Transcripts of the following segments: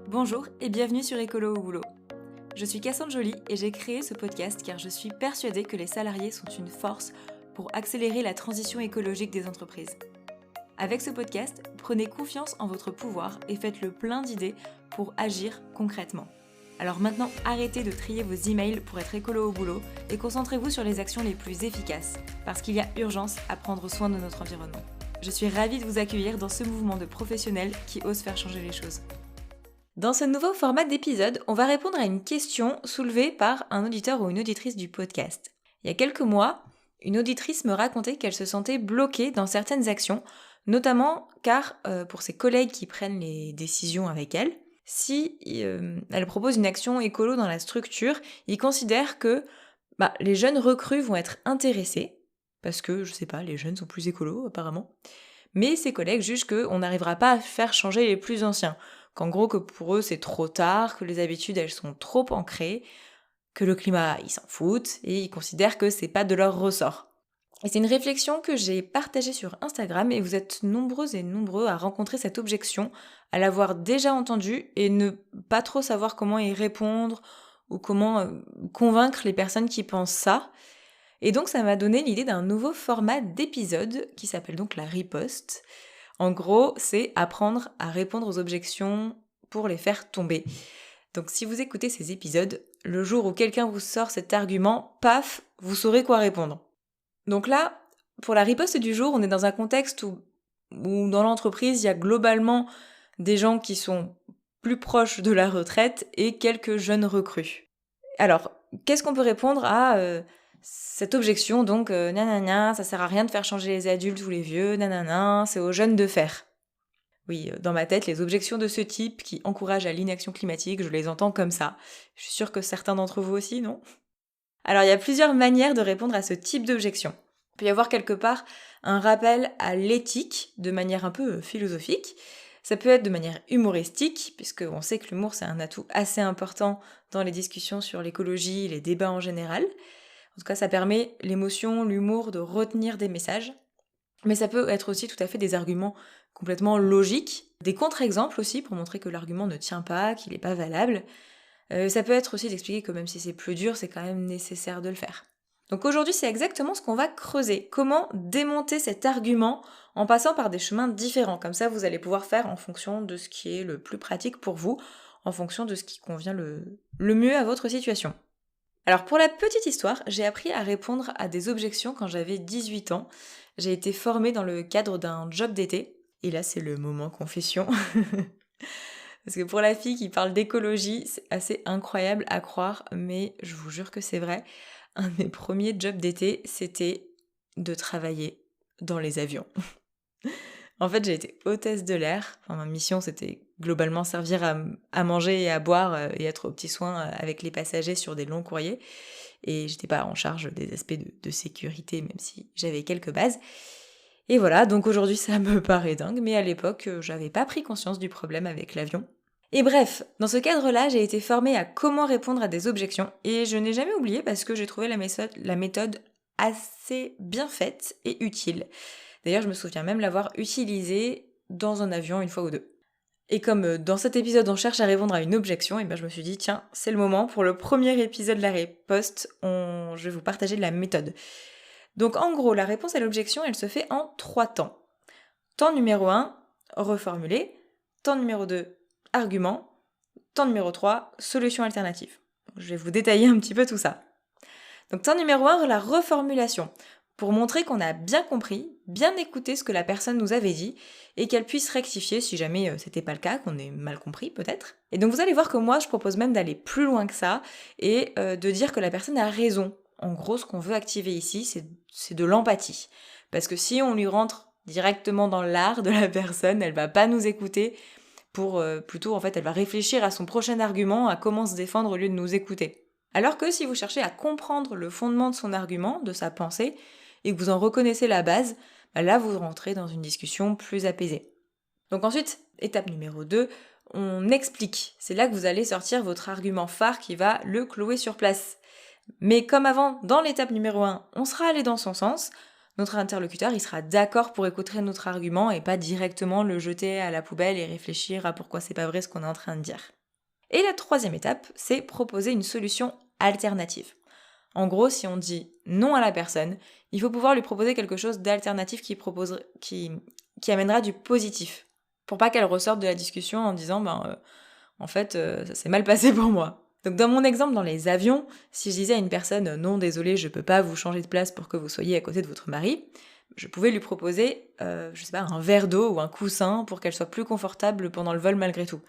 Bonjour et bienvenue sur Écolo au boulot. Je suis Cassandre Joly et j'ai créé ce podcast car je suis persuadée que les salariés sont une force pour accélérer la transition écologique des entreprises. Avec ce podcast, prenez confiance en votre pouvoir et faites le plein d'idées pour agir concrètement. Alors maintenant, arrêtez de trier vos emails pour être écolo au boulot et concentrez-vous sur les actions les plus efficaces parce qu'il y a urgence à prendre soin de notre environnement. Je suis ravie de vous accueillir dans ce mouvement de professionnels qui osent faire changer les choses. Dans ce nouveau format d'épisode, on va répondre à une question soulevée par un auditeur ou une auditrice du podcast. Il y a quelques mois, une auditrice me racontait qu'elle se sentait bloquée dans certaines actions, notamment car pour ses collègues qui prennent les décisions avec elle, si elle propose une action écolo dans la structure, ils considèrent que les jeunes recrues vont être intéressés, parce que, je sais pas, les jeunes sont plus écolos apparemment, mais ses collègues jugent qu'on n'arrivera pas à faire changer les plus anciens, qu'en gros que pour eux c'est trop tard, que les habitudes elles sont trop ancrées, que le climat ils s'en foutent et ils considèrent que c'est pas de leur ressort. Et c'est une réflexion que j'ai partagée sur Instagram et vous êtes nombreuses et nombreux à rencontrer cette objection, à l'avoir déjà entendue et ne pas trop savoir comment y répondre ou comment convaincre les personnes qui pensent ça. Et donc ça m'a donné l'idée d'un nouveau format d'épisode qui s'appelle donc la riposte. En gros, c'est apprendre à répondre aux objections pour les faire tomber. Donc si vous écoutez ces épisodes, le jour où quelqu'un vous sort cet argument, paf, vous saurez quoi répondre. Donc là, pour la riposte du jour, on est dans un contexte où dans l'entreprise, il y a globalement des gens qui sont plus proches de la retraite et quelques jeunes recrues. Alors, qu'est-ce qu'on peut répondre à cette objection, donc nanana, ça sert à rien de faire changer les adultes ou les vieux, nanana, c'est aux jeunes de faire. Oui, dans ma tête, les objections de ce type qui encouragent à l'inaction climatique, je les entends comme ça. Je suis sûre que certains d'entre vous aussi, non ? Alors, il y a plusieurs manières de répondre à ce type d'objection. Il peut y avoir quelque part un rappel à l'éthique, de manière un peu philosophique. Ça peut être de manière humoristique, puisqu'on sait que l'humour c'est un atout assez important dans les discussions sur l'écologie, les débats en général. En tout cas, ça permet l'émotion, l'humour de retenir des messages. Mais ça peut être aussi tout à fait des arguments complètement logiques, des contre-exemples aussi pour montrer que l'argument ne tient pas, qu'il n'est pas valable. Ça peut être aussi d'expliquer que même si c'est plus dur, c'est quand même nécessaire de le faire. Donc aujourd'hui, c'est exactement ce qu'on va creuser. Comment démonter cet argument en passant par des chemins différents. Comme ça, vous allez pouvoir faire en fonction de ce qui est le plus pratique pour vous, en fonction de ce qui convient le mieux à votre situation. Alors pour la petite histoire, j'ai appris à répondre à des objections quand j'avais 18 ans. J'ai été formée dans le cadre d'un job d'été. Et là, c'est le moment confession. Parce que pour la fille qui parle d'écologie, c'est assez incroyable à croire, mais je vous jure que c'est vrai. Un de mes premiers jobs d'été, c'était de travailler dans les avions. En fait, j'ai été hôtesse de l'air. Enfin, ma mission, c'était globalement servir à manger et à boire et être aux petits soins avec les passagers sur des longs courriers. Et j'étais pas en charge des aspects de sécurité, même si j'avais quelques bases. Et voilà, donc aujourd'hui, ça me paraît dingue, mais à l'époque, j'avais pas pris conscience du problème avec l'avion. Et bref, dans ce cadre-là, j'ai été formée à comment répondre à des objections, et je n'ai jamais oublié parce que j'ai trouvé la méthode assez bien faite et utile. D'ailleurs, je me souviens même l'avoir utilisée dans un avion une fois ou deux. Et comme dans cet épisode on cherche à répondre à une objection, et je me suis dit, tiens, c'est le moment, pour le premier épisode de la riposte, je vais vous partager la méthode. Donc en gros, la réponse à l'objection, elle se fait en 3 temps. Temps numéro 1, reformuler. Temps numéro 2, argument. Temps numéro 3, solution alternative. Je vais vous détailler un petit peu tout ça. Donc temps numéro 1, la reformulation. Pour montrer qu'on a bien compris, bien écouté ce que la personne nous avait dit et qu'elle puisse rectifier si jamais c'était pas le cas, qu'on ait mal compris peut-être. Et donc vous allez voir que moi je propose même d'aller plus loin que ça et de dire que la personne a raison. En gros, ce qu'on veut activer ici, c'est de l'empathie. Parce que si on lui rentre directement dans l'art de la personne, elle va pas nous écouter plutôt en fait elle va réfléchir à son prochain argument, à comment se défendre au lieu de nous écouter. Alors que si vous cherchez à comprendre le fondement de son argument, de sa pensée, et que vous en reconnaissez la base, là vous rentrez dans une discussion plus apaisée. Donc ensuite, étape numéro 2, on explique. C'est là que vous allez sortir votre argument phare qui va le clouer sur place. Mais comme avant, dans l'étape numéro 1, on sera allé dans son sens, notre interlocuteur, il sera d'accord pour écouter notre argument et pas directement le jeter à la poubelle et réfléchir à pourquoi c'est pas vrai ce qu'on est en train de dire. Et la troisième étape, c'est proposer une solution alternative. En gros, si on dit non à la personne, il faut pouvoir lui proposer quelque chose d'alternatif qui amènera du positif, pour pas qu'elle ressorte de la discussion en disant en fait, ça s'est mal passé pour moi. Donc dans mon exemple dans les avions, si je disais à une personne non désolé, je peux pas vous changer de place pour que vous soyez à côté de votre mari, je pouvais lui proposer, un verre d'eau ou un coussin pour qu'elle soit plus confortable pendant le vol malgré tout.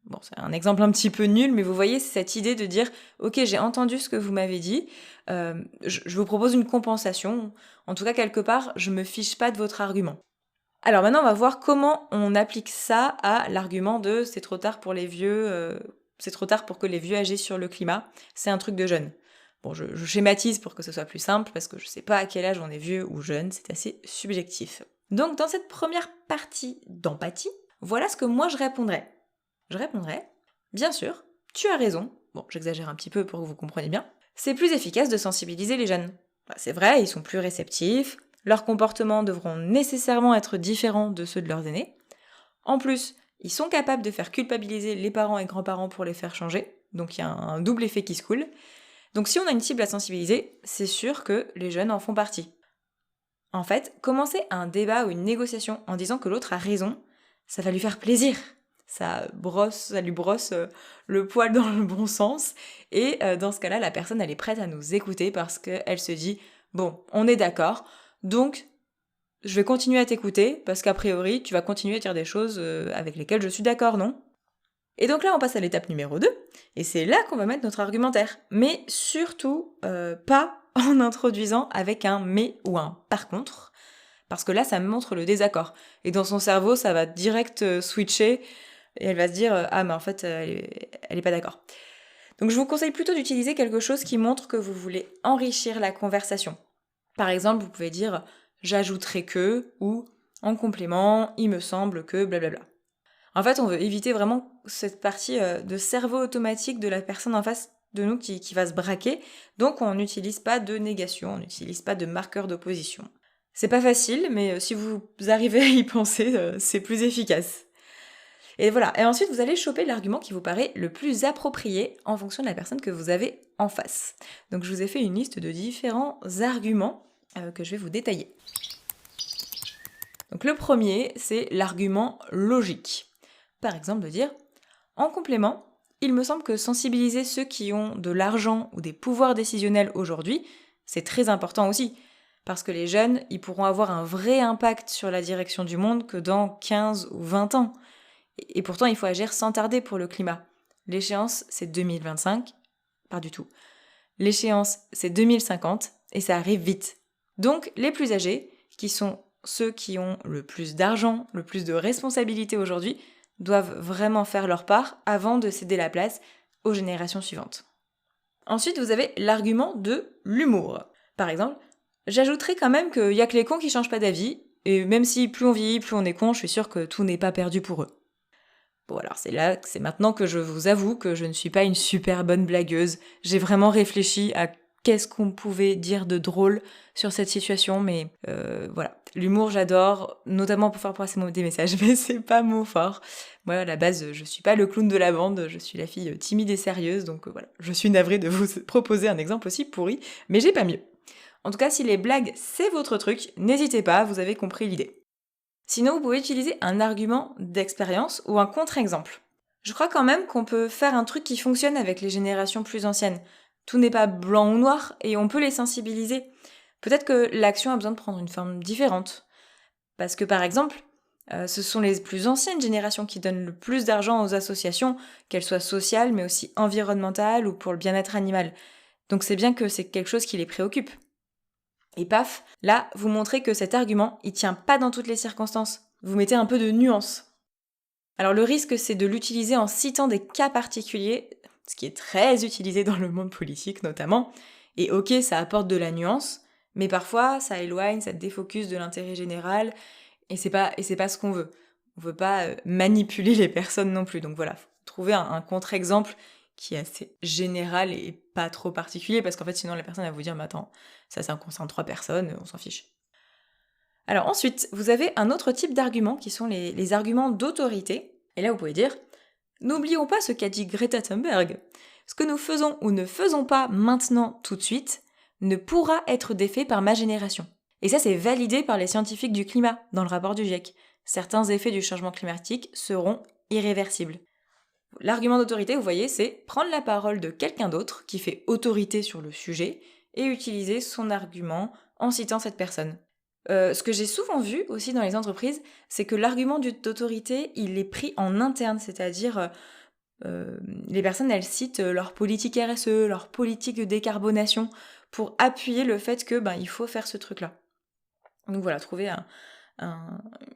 Bon, c'est un exemple un petit peu nul, mais vous voyez, c'est cette idée de dire « Ok, j'ai entendu ce que vous m'avez dit, je vous propose une compensation. En tout cas, quelque part, je me fiche pas de votre argument. » Alors maintenant, on va voir comment on applique ça à l'argument de « C'est trop tard pour les vieux, c'est trop tard pour que les vieux agissent sur le climat, c'est un truc de jeune. » Bon, je schématise pour que ce soit plus simple, parce que je sais pas à quel âge on est vieux ou jeune, c'est assez subjectif. Donc dans cette première partie d'empathie, voilà ce que moi je répondrais. Je répondrais, bien sûr, tu as raison, bon, j'exagère un petit peu pour que vous compreniez bien, c'est plus efficace de sensibiliser les jeunes. C'est vrai, ils sont plus réceptifs, leurs comportements devront nécessairement être différents de ceux de leurs aînés. En plus, ils sont capables de faire culpabiliser les parents et grands-parents pour les faire changer, donc il y a un double effet qui se coule. Donc si on a une cible à sensibiliser, c'est sûr que les jeunes en font partie. En fait, commencer un débat ou une négociation en disant que l'autre a raison, ça va lui faire plaisir. Ça lui brosse le poil dans le bon sens. Et dans ce cas-là, la personne, elle est prête à nous écouter parce qu'elle se dit « Bon, on est d'accord, donc je vais continuer à t'écouter parce qu'a priori, tu vas continuer à dire des choses avec lesquelles je suis d'accord, non ?» Et donc là, on passe à l'étape numéro 2, et c'est là qu'on va mettre notre argumentaire. Mais surtout, pas en introduisant avec un « mais » ou un « par contre », parce que là, ça montre le désaccord. Et dans son cerveau, ça va direct switcher, et elle va se dire « Ah, mais en fait, elle est pas d'accord ». Donc je vous conseille plutôt d'utiliser quelque chose qui montre que vous voulez enrichir la conversation. Par exemple, vous pouvez dire « j'ajouterai que » ou « en complément, il me semble que blablabla ». En fait, on veut éviter vraiment cette partie de cerveau automatique de la personne en face de nous qui va se braquer, donc on n'utilise pas de négation, on n'utilise pas de marqueur d'opposition. C'est pas facile, mais si vous arrivez à y penser, c'est plus efficace. Et voilà, et ensuite vous allez choper l'argument qui vous paraît le plus approprié en fonction de la personne que vous avez en face. Donc je vous ai fait une liste de différents arguments que je vais vous détailler. Donc le premier, c'est l'argument logique. Par exemple, de dire « En complément, il me semble que sensibiliser ceux qui ont de l'argent ou des pouvoirs décisionnels aujourd'hui, c'est très important aussi, parce que les jeunes, ils pourront avoir un vrai impact sur la direction du monde que dans 15 ou 20 ans. Et pourtant, il faut agir sans tarder pour le climat. L'échéance, c'est 2025. Pas du tout. L'échéance, c'est 2050, et ça arrive vite. Donc, les plus âgés, qui sont ceux qui ont le plus d'argent, le plus de responsabilités aujourd'hui, doivent vraiment faire leur part avant de céder la place aux générations suivantes. Ensuite, vous avez l'argument de l'humour. Par exemple, j'ajouterais quand même qu'il y a que les cons qui changent pas d'avis, et même si plus on vieillit, plus on est con, je suis sûre que tout n'est pas perdu pour eux. Bon alors c'est maintenant que je vous avoue que je ne suis pas une super bonne blagueuse. J'ai vraiment réfléchi à qu'est-ce qu'on pouvait dire de drôle sur cette situation, mais voilà. L'humour, j'adore, notamment pour faire passer des messages, mais c'est pas mon fort. Moi, à la base, je suis pas le clown de la bande, je suis la fille timide et sérieuse, donc voilà. Je suis navrée de vous proposer un exemple aussi pourri, mais j'ai pas mieux. En tout cas, si les blagues, c'est votre truc, n'hésitez pas, vous avez compris l'idée. Sinon, vous pouvez utiliser un argument d'expérience ou un contre-exemple. Je crois quand même qu'on peut faire un truc qui fonctionne avec les générations plus anciennes. Tout n'est pas blanc ou noir et on peut les sensibiliser. Peut-être que l'action a besoin de prendre une forme différente. Parce que par exemple, ce sont les plus anciennes générations qui donnent le plus d'argent aux associations, qu'elles soient sociales mais aussi environnementales ou pour le bien-être animal. Donc c'est bien que c'est quelque chose qui les préoccupe. Et paf, là, vous montrez que cet argument, il tient pas dans toutes les circonstances. Vous mettez un peu de nuance. Alors le risque, c'est de l'utiliser en citant des cas particuliers, ce qui est très utilisé dans le monde politique notamment. Et ok, ça apporte de la nuance, mais parfois ça éloigne, ça défocus de l'intérêt général, et c'est pas ce qu'on veut. On veut pas manipuler les personnes non plus. Donc voilà, faut trouver un contre-exemple qui est assez général et pas trop particulier, parce qu'en fait sinon la personne va vous dire « mais attends, ça concerne 3 personnes, on s'en fiche ». Alors ensuite, vous avez un autre type d'arguments qui sont les arguments d'autorité. Et là, vous pouvez dire, n'oublions pas ce qu'a dit Greta Thunberg. Ce que nous faisons ou ne faisons pas maintenant tout de suite ne pourra être défait par ma génération. Et ça, c'est validé par les scientifiques du climat dans le rapport du GIEC. Certains effets du changement climatique seront irréversibles. L'argument d'autorité, vous voyez, c'est prendre la parole de quelqu'un d'autre qui fait autorité sur le sujet et utiliser son argument en citant cette personne. Ce que j'ai souvent vu aussi dans les entreprises, c'est que l'argument d'autorité, il est pris en interne, c'est-à-dire les personnes, elles citent leur politique RSE, leur politique de décarbonation pour appuyer le fait que il faut faire ce truc-là. Donc voilà, trouver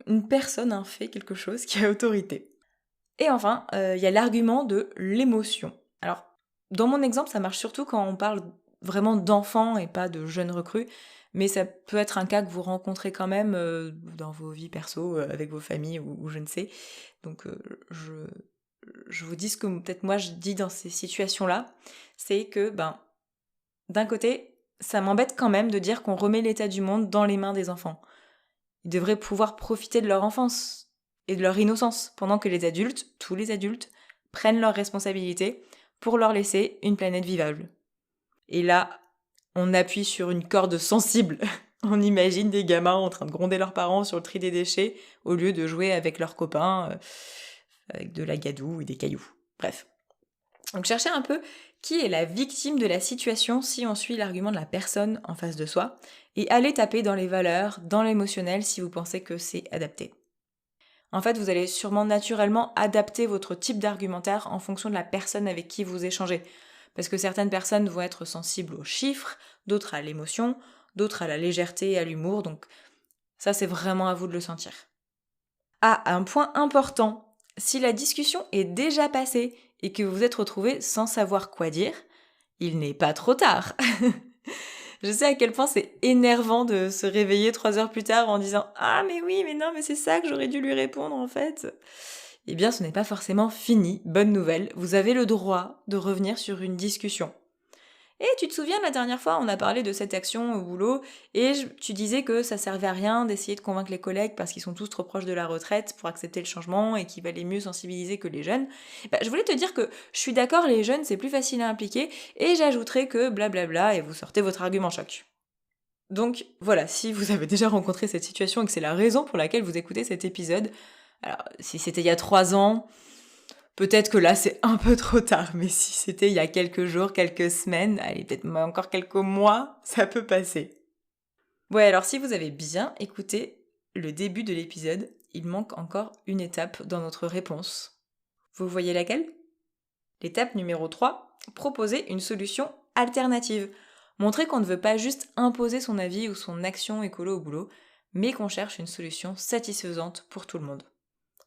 une personne, un fait, quelque chose qui a autorité. Et enfin, il y a l'argument de l'émotion. Alors, dans mon exemple, ça marche surtout quand on parle vraiment d'enfants et pas de jeunes recrues, mais ça peut être un cas que vous rencontrez quand même dans vos vies perso, avec vos familles ou je ne sais. Donc je vous dis ce que peut-être moi je dis dans ces situations-là, c'est que d'un côté, ça m'embête quand même de dire qu'on remet l'état du monde dans les mains des enfants. Ils devraient pouvoir profiter de leur enfance et de leur innocence, pendant que les adultes, tous les adultes, prennent leurs responsabilités pour leur laisser une planète vivable. Et là, on appuie sur une corde sensible. On imagine des gamins en train de gronder leurs parents sur le tri des déchets au lieu de jouer avec leurs copains avec de la gadoue et des cailloux. Bref. Donc cherchez un peu qui est la victime de la situation si on suit l'argument de la personne en face de soi et allez taper dans les valeurs, dans l'émotionnel si vous pensez que c'est adapté. En fait, vous allez sûrement naturellement adapter votre type d'argumentaire en fonction de la personne avec qui vous échangez. Parce que certaines personnes vont être sensibles aux chiffres, d'autres à l'émotion, d'autres à la légèreté et à l'humour, donc ça c'est vraiment à vous de le sentir. Ah, un point important, si la discussion est déjà passée et que vous vous êtes retrouvé sans savoir quoi dire, il n'est pas trop tard. Je sais à quel point c'est énervant de se réveiller 3 heures plus tard en disant « Ah mais oui, mais non, mais c'est ça que j'aurais dû lui répondre en fait !» Eh bien, ce n'est pas forcément fini. Bonne nouvelle, vous avez le droit de revenir sur une discussion. Et tu te souviens, la dernière fois, on a parlé de cette action au boulot, et tu disais que ça servait à rien d'essayer de convaincre les collègues parce qu'ils sont tous trop proches de la retraite pour accepter le changement et qu'il valait mieux sensibiliser que les jeunes. Je voulais te dire que je suis d'accord, les jeunes, c'est plus facile à impliquer, et j'ajouterais que blablabla, et vous sortez votre argument choc. Donc voilà, si vous avez déjà rencontré cette situation et que c'est la raison pour laquelle vous écoutez cet épisode, alors si c'était il y a 3 ans, peut-être que là c'est un peu trop tard, mais si c'était il y a quelques jours, quelques semaines, allez, peut-être encore quelques mois, ça peut passer. Ouais, alors si vous avez bien écouté le début de l'épisode, il manque encore une étape dans notre réponse. Vous voyez laquelle ? L'étape numéro 3, proposer une solution alternative. Montrer qu'on ne veut pas juste imposer son avis ou son action écolo au boulot, mais qu'on cherche une solution satisfaisante pour tout le monde.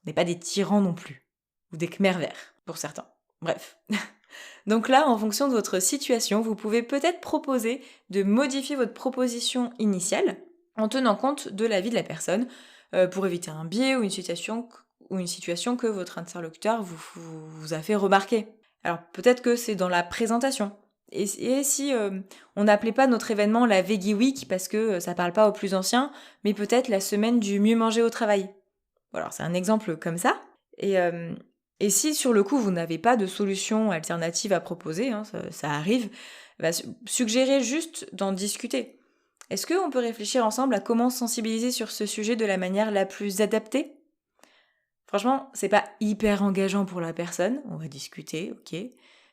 On n'est pas des tyrans non plus, ou des Khmers verts, pour certains. Bref. Donc là, en fonction de votre situation, vous pouvez peut-être proposer de modifier votre proposition initiale en tenant compte de l'avis de la personne pour éviter un biais ou une situation que votre interlocuteur vous a fait remarquer. Alors peut-être que c'est dans la présentation. Et si on n'appelait pas notre événement la Veggie Week parce que ça parle pas aux plus anciens, mais peut-être la semaine du mieux manger au travail. Voilà, c'est un exemple comme ça. Et si sur le coup vous n'avez pas de solution alternative à proposer, hein, ça arrive, suggérez juste d'en discuter. Est-ce qu'on peut réfléchir ensemble à comment sensibiliser sur ce sujet de la manière la plus adaptée ? Franchement, c'est pas hyper engageant pour la personne, on va discuter, ok,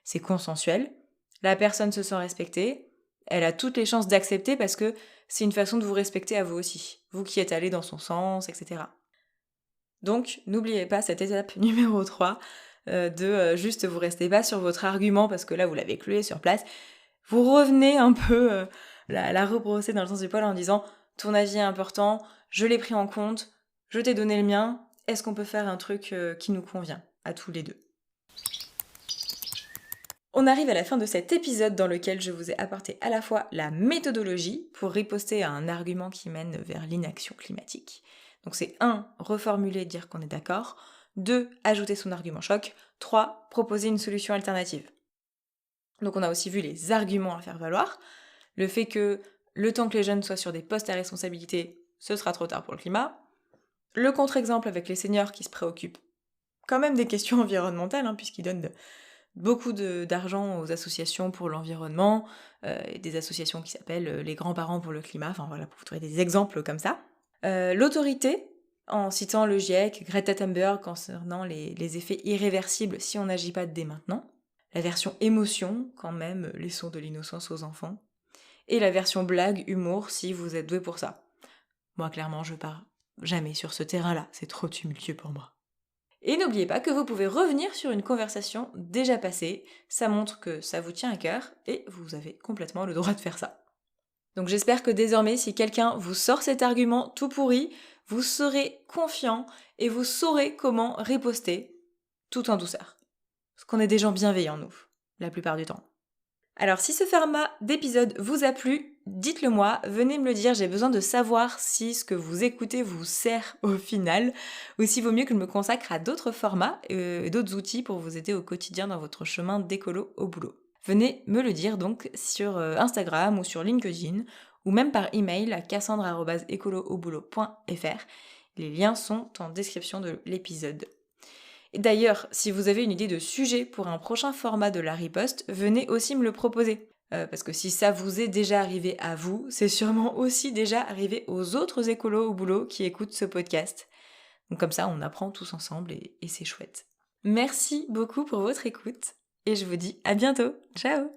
c'est consensuel, la personne se sent respectée, elle a toutes les chances d'accepter parce que c'est une façon de vous respecter à vous aussi, vous qui êtes allé dans son sens, etc. Donc, n'oubliez pas cette étape numéro 3 de juste vous restez pas sur votre argument parce que là vous l'avez cloué sur place, vous revenez un peu la rebrosser dans le sens du poil en disant ton avis est important, je l'ai pris en compte, je t'ai donné le mien, est-ce qu'on peut faire un truc qui nous convient à tous les deux ? On arrive à la fin de cet épisode dans lequel je vous ai apporté à la fois la méthodologie pour riposter à un argument qui mène vers l'inaction climatique. Donc c'est 1, reformuler, dire qu'on est d'accord. 2, ajouter son argument choc. 3, proposer une solution alternative. Donc on a aussi vu les arguments à faire valoir. Le fait que le temps que les jeunes soient sur des postes à responsabilité, ce sera trop tard pour le climat. Le contre-exemple avec les seniors qui se préoccupent quand même des questions environnementales, puisqu'ils donnent beaucoup d'argent aux associations pour l'environnement, et des associations qui s'appellent les grands-parents pour le climat, enfin voilà, pour vous trouver des exemples comme ça. L'autorité, en citant le GIEC, Greta Thunberg concernant les effets irréversibles si on n'agit pas dès maintenant. La version émotion, quand même, laissons de l'innocence aux enfants. Et la version blague, humour, si vous êtes doué pour ça. Moi, clairement, je pars jamais sur ce terrain-là, c'est trop tumultueux pour moi. Et n'oubliez pas que vous pouvez revenir sur une conversation déjà passée, ça montre que ça vous tient à cœur, et vous avez complètement le droit de faire ça. Donc j'espère que désormais, si quelqu'un vous sort cet argument tout pourri, vous serez confiant et vous saurez comment riposter, tout en douceur. Parce qu'on est des gens bienveillants, nous, la plupart du temps. Alors si ce format d'épisode vous a plu, dites-le moi, venez me le dire, j'ai besoin de savoir si ce que vous écoutez vous sert au final, ou s'il vaut mieux que je me consacre à d'autres formats et d'autres outils pour vous aider au quotidien dans votre chemin d'écolo au boulot. Venez me le dire donc sur Instagram ou sur LinkedIn, ou même par email à cassandra@ecoloauboulot.fr. Les liens sont en description de l'épisode. Et d'ailleurs, si vous avez une idée de sujet pour un prochain format de la riposte, venez aussi me le proposer. Parce que si ça vous est déjà arrivé à vous, c'est sûrement aussi déjà arrivé aux autres écolos au boulot qui écoutent ce podcast. Donc comme ça, on apprend tous ensemble et c'est chouette. Merci beaucoup pour votre écoute et je vous dis à bientôt. Ciao!